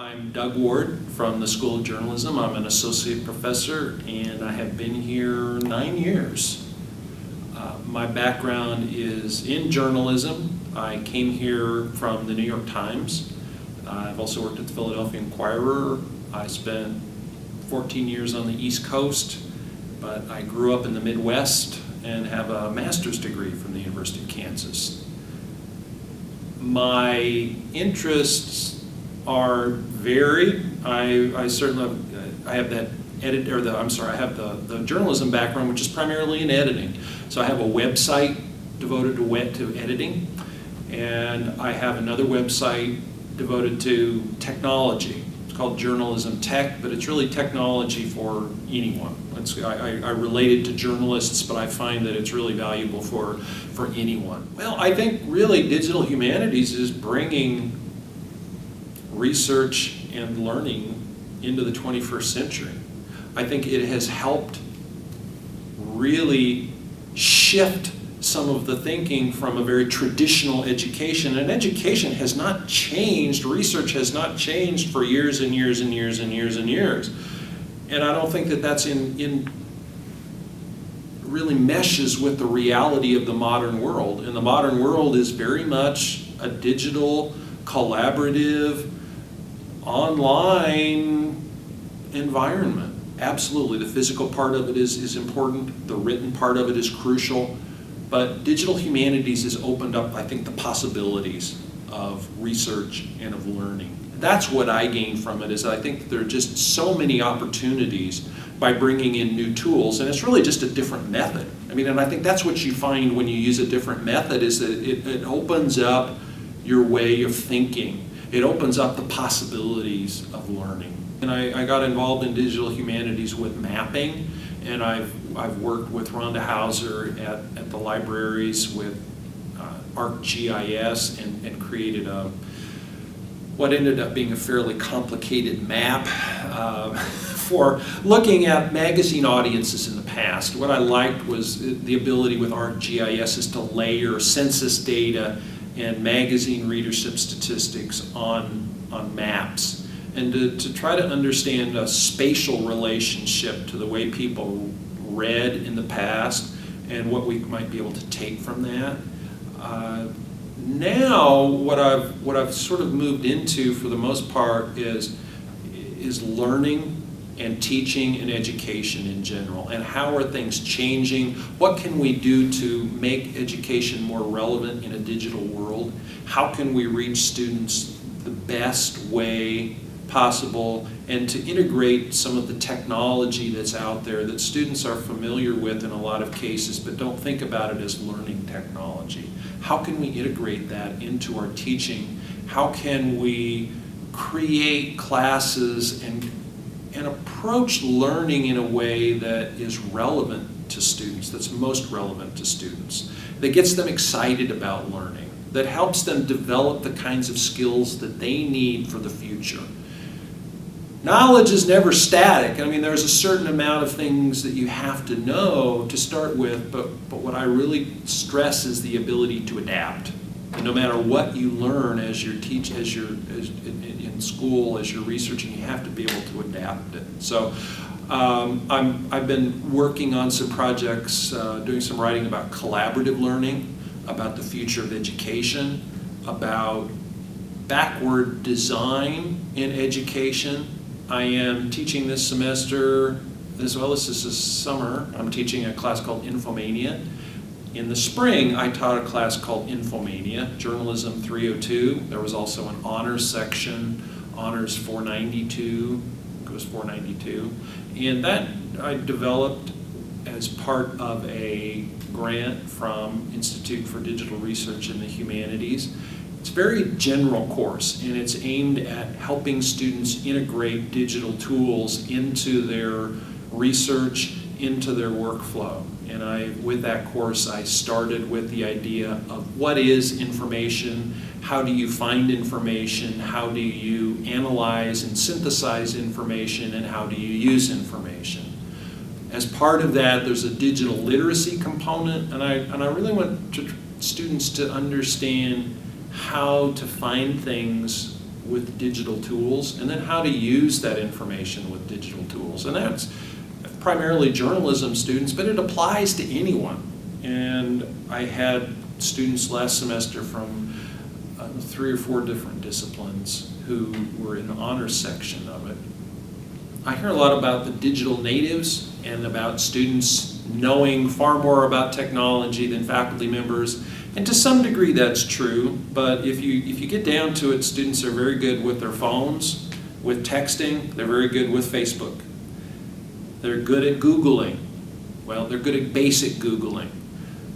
I'm Doug Ward from the School of Journalism. I'm an associate professor and I have been here 9 years. My background is in journalism. I came here from the New York Times. I've also worked at the Philadelphia Inquirer. I spent 14 years on the East Coast, but I grew up in the Midwest and have a master's degree from the University of Kansas. My interests are varied. I certainly have that I have the journalism background, which is primarily in editing. So I have a website devoted to editing, and I have another website devoted to technology. It's called Journalism Tech, but it's really technology for anyone. I relate it to journalists, but I find that it's really valuable for anyone. Well, I think really digital humanities is bringing research and learning into the 21st century. I think it has helped really shift some of the thinking from a very traditional education. And education has not changed, research has not changed for years and years and years and years and years. And I don't think that that's really meshes with the reality of the modern world. And the modern world is very much a digital, collaborative, online environment. Absolutely, the physical part of it is important, the written part of it is crucial, but digital humanities has opened up, I think, the possibilities of research and of learning. That's what I gain from it, is I think there are just so many opportunities by bringing in new tools, and it's really just a different method. I mean, and I think that's what you find when you use a different method, is that it opens up your way of thinking. It opens up the possibilities of learning. And I got involved in digital humanities with mapping, and I've worked with Rhonda Hauser at the libraries with ArcGIS and created what ended up being a fairly complicated map for looking at magazine audiences in the past. What I liked was the ability with ArcGIS is to layer census data and magazine readership statistics on maps, and to try to understand a spatial relationship to the way people read in the past and what we might be able to take from that. Now, what I've sort of moved into for the most part is learning and teaching and education in general, and how are things changing? What can we do to make education more relevant in a digital world? How can we reach students the best way possible, and to integrate some of the technology that's out there that students are familiar with in a lot of cases but don't think about it as learning technology? How can we integrate that into our teaching? How can we create classes and approach learning in a way that is relevant to students, that's most relevant to students, that gets them excited about learning, that helps them develop the kinds of skills that they need for the future? Knowledge is never static. I mean, there's a certain amount of things that you have to know to start with, but what I really stress is the ability to adapt. And no matter what you learn as you're in school, as you're researching, you have to be able to adapt it. So I've been working on some projects, doing some writing about collaborative learning, about the future of education, about backward design in education. I am teaching this semester, as well as this summer, I'm teaching a class called Infomania. In the spring, I taught a class called Infomania, Journalism 302. There was also an honors section, Honors 492, goes 492. And that I developed as part of a grant from Institute for Digital Research in the Humanities. It's a very general course, and it's aimed at helping students integrate digital tools into their research, into their workflow. And with that course, I started with the idea of what is information, how do you find information, how do you analyze and synthesize information, and how do you use information. As part of that, there's a digital literacy component, and I really want students to understand how to find things with digital tools, and then how to use that information with digital tools. And that's primarily journalism students, but it applies to anyone. And I had students last semester from 3 or 4 different disciplines who were in the honors section of it. I hear a lot about the digital natives and about students knowing far more about technology than faculty members. And to some degree that's true, but if you get down to it, students are very good with their phones, with texting, they're very good with Facebook. They're good at Googling. Well, they're good at basic Googling.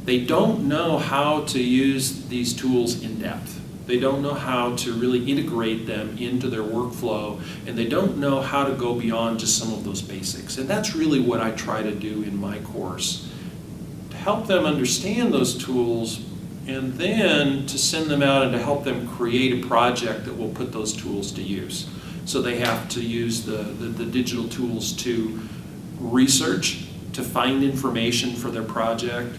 They don't know how to use these tools in depth. They don't know how to really integrate them into their workflow, and they don't know how to go beyond just some of those basics. And that's really what I try to do in my course, to help them understand those tools and then to send them out and to help them create a project that will put those tools to use. So they have to use the digital tools to research, to find information for their project,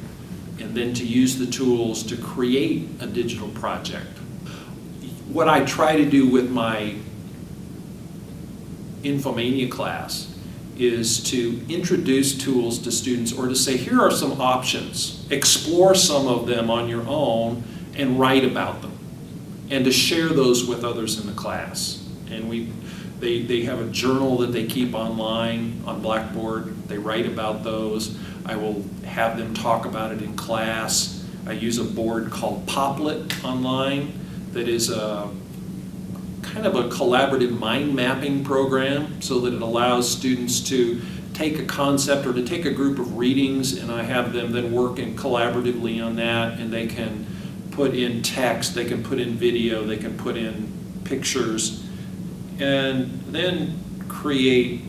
and then to use the tools to create a digital project. What I try to do with my Infomania class is to introduce tools to students, or to say, here are some options. Explore some of them on your own and write about them, and to share those with others in the class. And they have a journal that they keep online on Blackboard. They write about those. I will have them talk about it in class. I use a board called Poplet online that is a kind of a collaborative mind mapping program, so that it allows students to take a concept or to take a group of readings, and I have them then working collaboratively on that, and they can put in text, they can put in video, they can put in pictures, and then create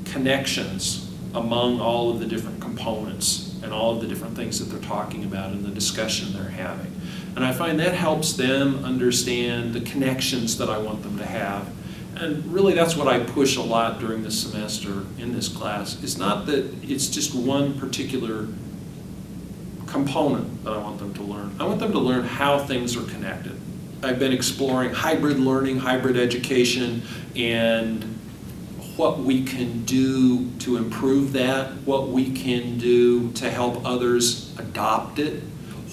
connections among all of the different components and all of the different things that they're talking about in the discussion they're having. And I find that helps them understand the connections that I want them to have. And really that's what I push a lot during this semester in this class. It's not that it's just one particular component that I want them to learn. I want them to learn how things are connected. I've been exploring hybrid learning, hybrid education, and what we can do to improve that, what we can do to help others adopt it,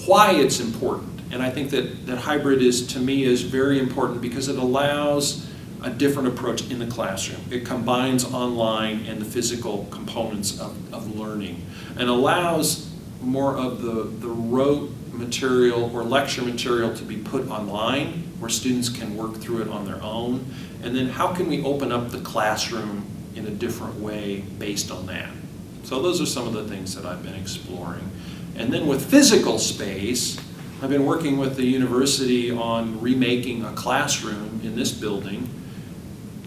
why it's important. And I think that hybrid to me is very important because it allows a different approach in the classroom. It combines online and the physical components of learning, and allows more of the rote material or lecture material to be put online where students can work through it on their own. And then how can we open up the classroom in a different way based on that? So those are some of the things that I've been exploring. And then with physical space, I've been working with the university on remaking a classroom in this building.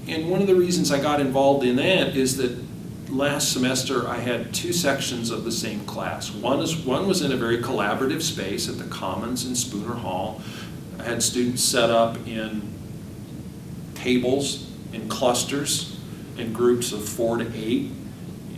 And one of the reasons I got involved in that is that last semester I had 2 sections of the same class. One was in a very collaborative space at the Commons in Spooner Hall. I had students set up in tables, in clusters, in groups of 4 to 8.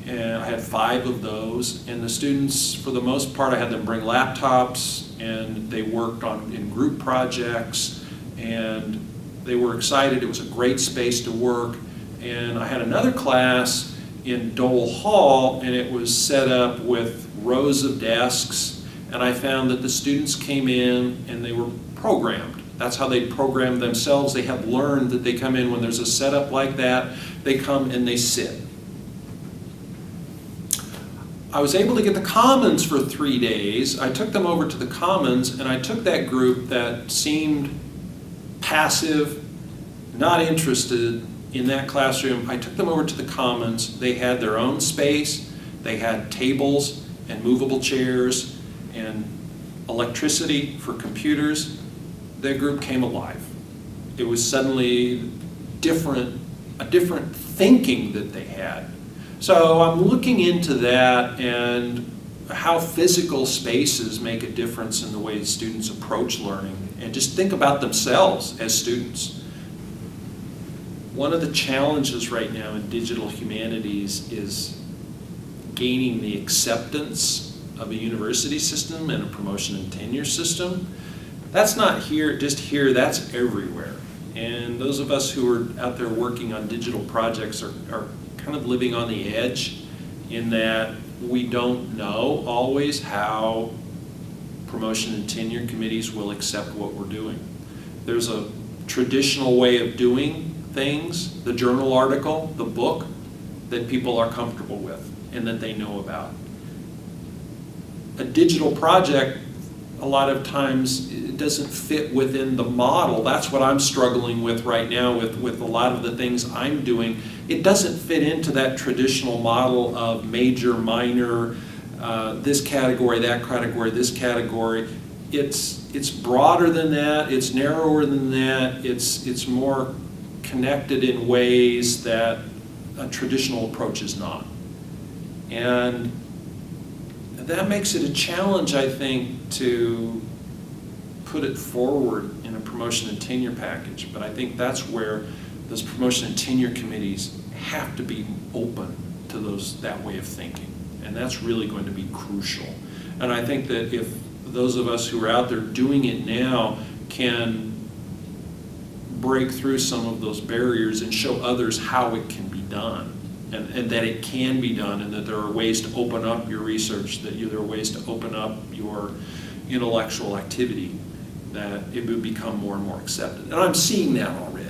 And I had 5 of those, and the students, for the most part, I had them bring laptops, and they worked in group projects, and they were excited. It was a great space to work. And I had another class in Dole Hall, and it was set up with rows of desks, and I found that the students came in and they were programmed. That's how they program themselves. They have learned that they come in when there's a setup like that, they come and they sit. I was able to get the Commons for 3 days. I took them over to the Commons, and I took that group that seemed passive, not interested in that classroom. I took them over to the Commons. They had their own space. They had tables and movable chairs and electricity for computers. Their group came alive. It was suddenly a different thinking that they had. So I'm looking into that and how physical spaces make a difference in the way students approach learning and just think about themselves as students. One of the challenges right now in digital humanities is gaining the acceptance of a university system and a promotion and tenure system. That's not just here, that's everywhere. And those of us who are out there working on digital projects are kind of living on the edge in that we don't know always how promotion and tenure committees will accept what we're doing. There's a traditional way of doing things, the journal article, the book, that people are comfortable with and that they know about. A digital project, a lot of times, it doesn't fit within the model. That's what I'm struggling with right now with a lot of the things I'm doing. It doesn't fit into that traditional model of major, minor, this category, that category, this category. It's broader than that, it's narrower than that, it's more connected in ways that a traditional approach is not. And that makes it a challenge, I think, to put it forward in a promotion and tenure package. But I think that's where those promotion and tenure committees have to be open to that way of thinking. And that's really going to be crucial. And I think that if those of us who are out there doing it now can break through some of those barriers and show others how it can be done, and that it can be done, and that there are ways to open up your research, that there are ways to open up your intellectual activity, that it would become more and more accepted. And I'm seeing that already.